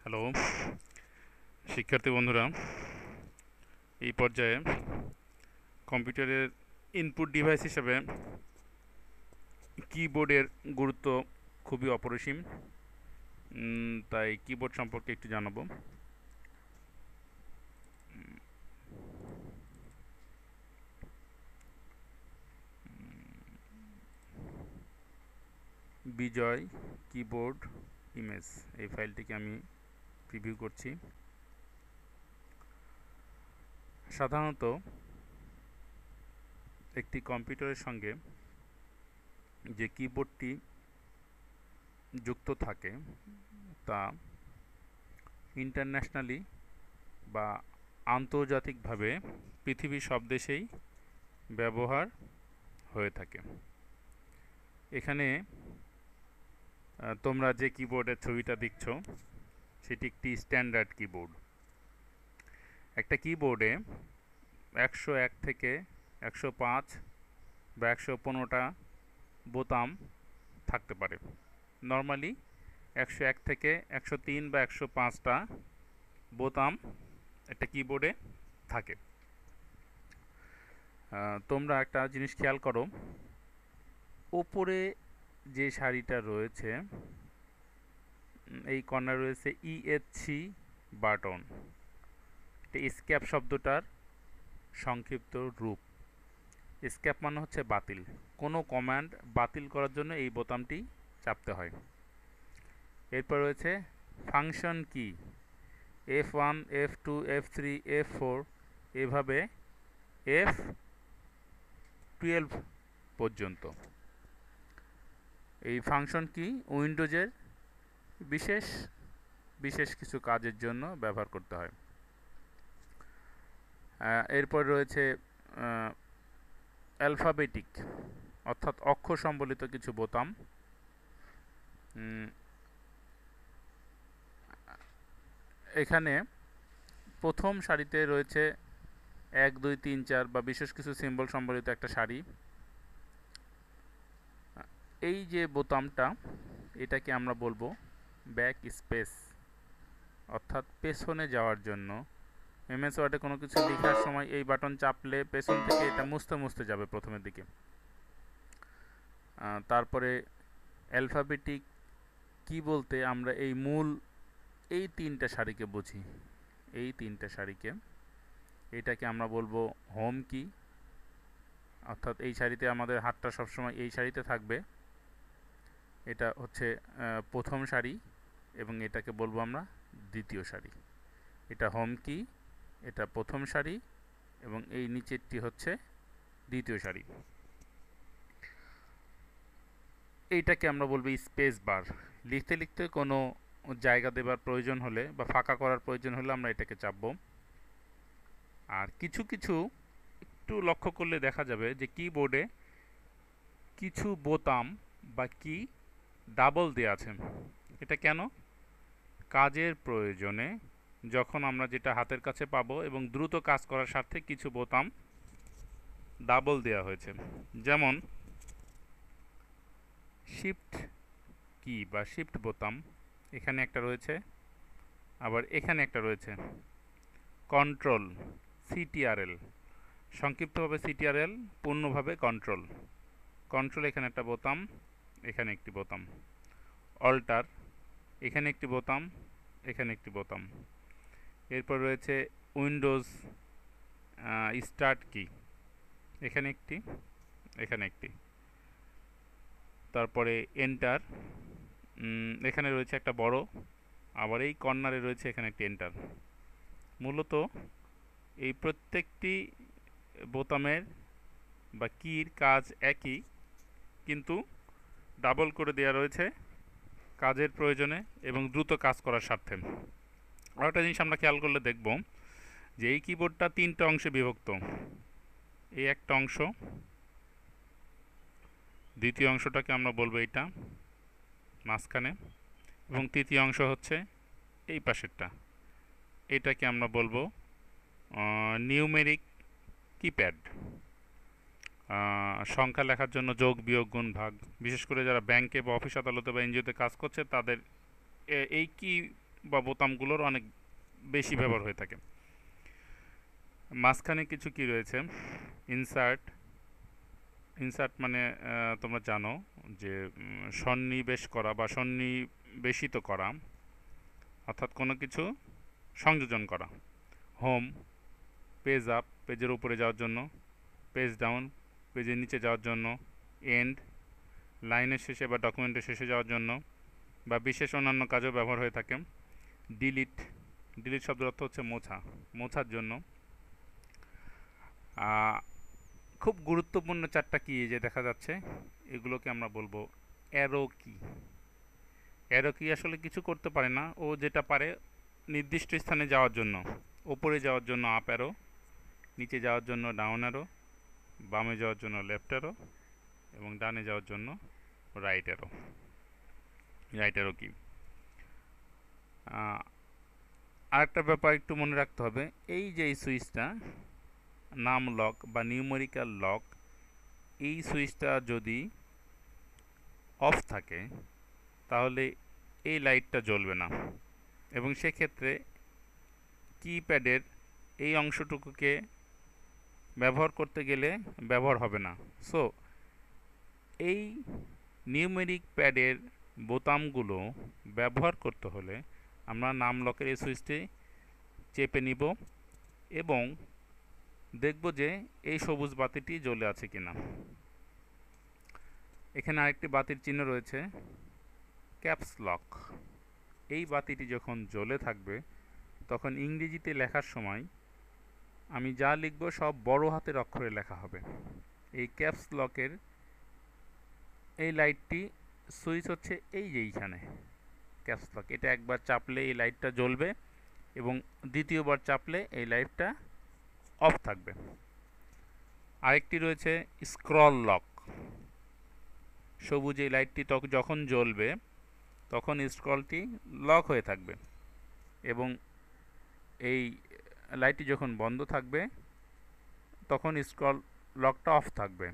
Hello শিক্ষার্থী বন্ধুরা, এই পর্যায়ে কম্পিউটারের ইনপুট ডিভাইস হিসেবে কিবোর্ডের গুরুত্ব খুবই অপরিসীম। তাই কিবোর্ড সম্পর্কে একটু জানাবো। বিজয় কিবোর্ড ইমেজ, এই ফাইলটিকে আমি প্রিভিউ করছি। সাধারণত একটি কম্পিউটারের সঙ্গে যে কিবোর্ডটি যুক্ত থাকে তা ইন্টারন্যাশনালি বা আন্তর্জাতিকভাবে পৃথিবীর সব দেশেই ব্যবহার হয়ে থাকে। এখানে তোমরা যে কিবোর্ডের ছবিটা দেখছো সেটি একটি স্ট্যান্ডার্ড কিবোর্ড। একটা কিবোর্ডে 101 থেকে 105 বা 115টা বোতাম থাকতে পারে। নর্মালি 101 থেকে 103 বা 105টা বোতাম একটা কিবোর্ডে থাকে। তোমরা একটা জিনিস খেয়াল করো, ওপরে যে সারিটা রয়েছে এই কর্নার রয়েছে ইএসসি বাটন। এসকেপ শব্দটার সংক্ষিপ্ত রূপ। এসকেপ মানে হচ্ছে বাতিল। কোনো কমান্ড বাতিল করার জন্য এই বোতামটি চাপতে হয়। এরপর রয়েছে ফাংশন কি, F1 F2 F3 F4 এভাবে F12 পর্যন্ত। এই ফাংশন কি উইন্ডোজের বিশেষ বিশেষ কিছু কাজের জন্য ব্যবহার করতে হয়। এরপর রয়েছে অ্যালফাবেটিক অর্থাৎ অক্ষর সম্বলিত কিছু বোতাম। এখানে প্রথম সারিতে রয়েছে 1 2 3 4 বা বিশেষ কিছু সিম্বল সম্বলিত একটা সারি। এই যে বোতামটা, এটাকে আমরা বলবো ব্যাক স্পেস, অর্থাৎ পেছনে যাওয়ার জন্য। এমএস ওয়ার্ডে কোনো কিছু লেখার সময় এই বাটন চাপলে পেছন থেকে এটা মুছতে মুছতে যাবে প্রথমের দিকে। তারপরে অ্যালফাবেটিক কি বলতে আমরা এই মূল এই তিনটা সারিকে বুঝি। এই তিনটা সারিকে, এটাকে আমরা বলবো হোম কি, অর্থাৎ এই সারিতে আমাদের হাতটা সবসময় এই সারিতে থাকবে। এটা হচ্ছে প্রথম সারি এবং এটাকে বলবো আমরা দ্বিতীয় সারি। এটা হোম কি, এটা প্রথম সারি এবং এই নিচেরটি হচ্ছে দ্বিতীয় সারি। এইটাকে আমরা বলবো স্পেস বার। লিখতে লিখতে কোনো জায়গা দেবার প্রয়োজন হলে বা ফাঁকা করার প্রয়োজন হলে আমরা এটাকে চাপবো। আর কিছু কিছু একটু লক্ষ্য করলে দেখা যাবে যে কিবোর্ডে কিছু বোতাম বা কি ডাবল দেওয়া আছে। এটা কেন? কাজের প্রয়োজনে যখন আমরা যেটা হাতের কাছে পাবো এবং দ্রুত কাজ করার স্বার্থে কিছু বোতাম ডাবল দেওয়া হয়েছে। যেমন শিফট কি বা শিফট বোতাম এখানে একটা রয়েছে, আবার এখানে একটা রয়েছে। কন্ট্রোল সিটিআরএল, সংক্ষিপ্তভাবে সিটিআরএল, পূর্ণভাবে কন্ট্রোল। কন্ট্রোল এখানে একটা বোতাম, এখানে একটি বোতাম। অল্টার এখানে একটি বোতাম, এখানে একটি বোতাম। এরপর রয়েছে উইন্ডোজ স্টার্ট কি, এখানে একটি, এখানে একটি। তারপরে এন্টার, এখানে রয়েছে একটা বড়, আবার এই কর্নারে রয়েছে এখানে একটি এন্টার। মূলত এই প্রত্যেকটি বোতামের বা কির কাজ একই, কিন্তু ডাবল করে দেওয়া রয়েছে কাজের প্রয়োজনে এবং দ্রুত কাজ করার স্বার্থে। আর একটা জিনিস আমরা খেয়াল করলে দেখব যে এই কিবোর্ডটা তিনটা অংশে বিভক্ত। এই একটা অংশ, দ্বিতীয় অংশটাকে আমরা বলবো এইটা মাঝখানে, এবং তৃতীয় অংশ হচ্ছে এই পাশেরটা, এটাকে আমরা বলবো নিউমেরিক কিপ্যাড। সংখ্যা লেখার জন্য যোগ বিয়োগ গুণ ভাগ, বিশেষ করে যারা ব্যাংকে বা অফিস আদালতে বা এনজিওতে কাজ করছে তাদের এই কি বা বোতামগুলোর অনেক বেশি ব্যবহার হয়ে থাকে। মাঝখানে কিছু কি রয়েছে, ইনসার্ট। ইনসার্ট মানে তোমরা জানো যে সন্নিবেশ করা বা সন্নিবেশিত করা, অর্থাৎ কোনো কিছু সংযোজন করা। হোম, পেজ আপ, পেজের উপরে যাওয়ার জন্য। পেজ ডাউন, পেজের নিচে যাওয়ার জন্য। এন্ড, লাইনের শেষে বা ডকুমেন্টের শেষে যাওয়ার জন্য, বা বিশেষ অন্যান্য কাজেও ব্যবহার হয়ে থাকে। ডিলিট, ডিলিট শব্দের অর্থ হচ্ছে মোছা, মোছার জন্য। খুব গুরুত্বপূর্ণ চারটা কি যে দেখা যাচ্ছে, এগুলোকে আমরা বলবো অ্যারো কি। অ্যারো কি আসলে কিছু করতে পারে না, ও যেটা পারে নির্দিষ্ট স্থানে যাওয়ার জন্য, ওপরে যাওয়ার জন্য আপ অ্যারো, নিচে যাওয়ার জন্য ডাউন অ্যারো, বামে যাওয়ার জন্য লেফট অ্যারো, এবং ডানে যাওয়ার জন্য রাইট অ্যারো। রাইট অ্যারো কি। আরেকটা ব্যাপার একটু মনে রাখতে হবে, এই যে এই সুইচটা নাম লক বা নিউমেরিক্যাল লক, এই সুইচটা যদি অফ থাকে তাহলে এই লাইটটা জ্বলবে না, এবং সেক্ষেত্রে কিপ্যাডের এই অংশটুকুকে ব্যবহার করতে গেলে ব্যবহার হবে না। সো এই নিউমেরিক প্যাডের বোতামগুলো ব্যবহার করতে হলে আমরা নাম লকের এই সুইচটি চেপে নিব এবং দেখব যে এই সবুজ বাতিটি জ্বলে আছে কিনা। এখানে আরেকটি বাতির চিহ্ন রয়েছে, ক্যাপস লক। এই বাতিটি যখন জ্বলে থাকবে তখন ইংরেজিতে লেখার সময় আমি যা লিখব সব বড় হাতের অক্ষরে লেখা হবে। এই ক্যাপস লকের এই লাইটটি সুইচ হচ্ছে এই যে এইখানে ক্যাপস লক, এটা একবার চাপলে এই লাইটটা জ্বলবে এবং দ্বিতীয়বার চাপলে এই লাইটটা অফ থাকবে। আরেকটি রয়েছে স্ক্রল লক। সবুজ এই লাইটটি যখন জ্বলবে তখন স্ক্রলটি লক হয়ে থাকবে এবং এই লাইটটি যখন বন্ধ থাকবে তখন স্ক্রল লকটা অফ থাকবে।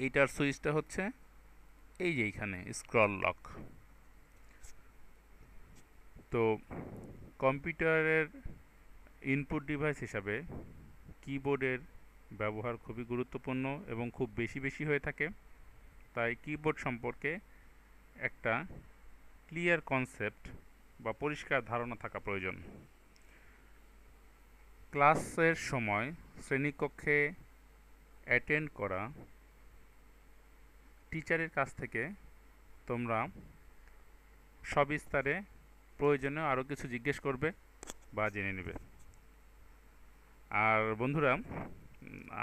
এইটার সুইচটা হচ্ছে এই যে এইখানে স্ক্রল লক। তো কম্পিউটারের ইনপুট ডিভাইস হিসাবে কিবোর্ডের ব্যবহার খুবই গুরুত্বপূর্ণ এবং খুব বেশি হয়ে থাকে। তাই কিবোর্ড সম্পর্কে একটা ক্লিয়ার কনসেপ্ট বা পরিষ্কার ধারণা থাকা প্রয়োজন। ক্লাসের সময় শ্রেণীকক্ষে অ্যাটেন্ড করা টিচারের কাছ থেকে তোমরা সবিস্তারে প্রয়োজনীয় আরও কিছু জিজ্ঞেস করবে বা জেনে নেবে। আর বন্ধুরা,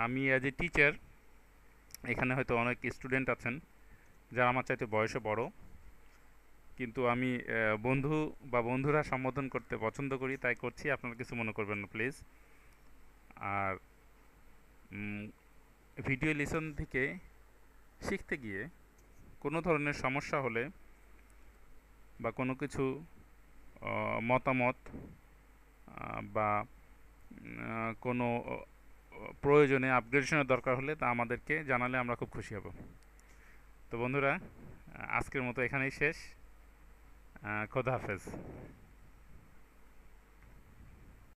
আমি অ্যাজ এ টিচার, এখানে হয়তো অনেক স্টুডেন্ট আছেন যারা আমার চাইতে বয়সে বড়, কিন্তু আমি বন্ধু বা বন্ধুরা সম্বোধন করতে পছন্দ করি, তাই করছি, আপনারা কিছু মনে করবেন না প্লিজ। আর ভিডিও লিসন থেকে শিখতে গিয়ে কোনো ধরনের সমস্যা হলে বা কোনো কিছু মতামত বা কোনো প্রয়োজনে আপগ্রেডেশনের দরকার হলে তা আমাদেরকে জানালে আমরা খুব খুশি হব। তো বন্ধুরা, আজকের মতো এখানেই শেষ। খোদা হাফেজ।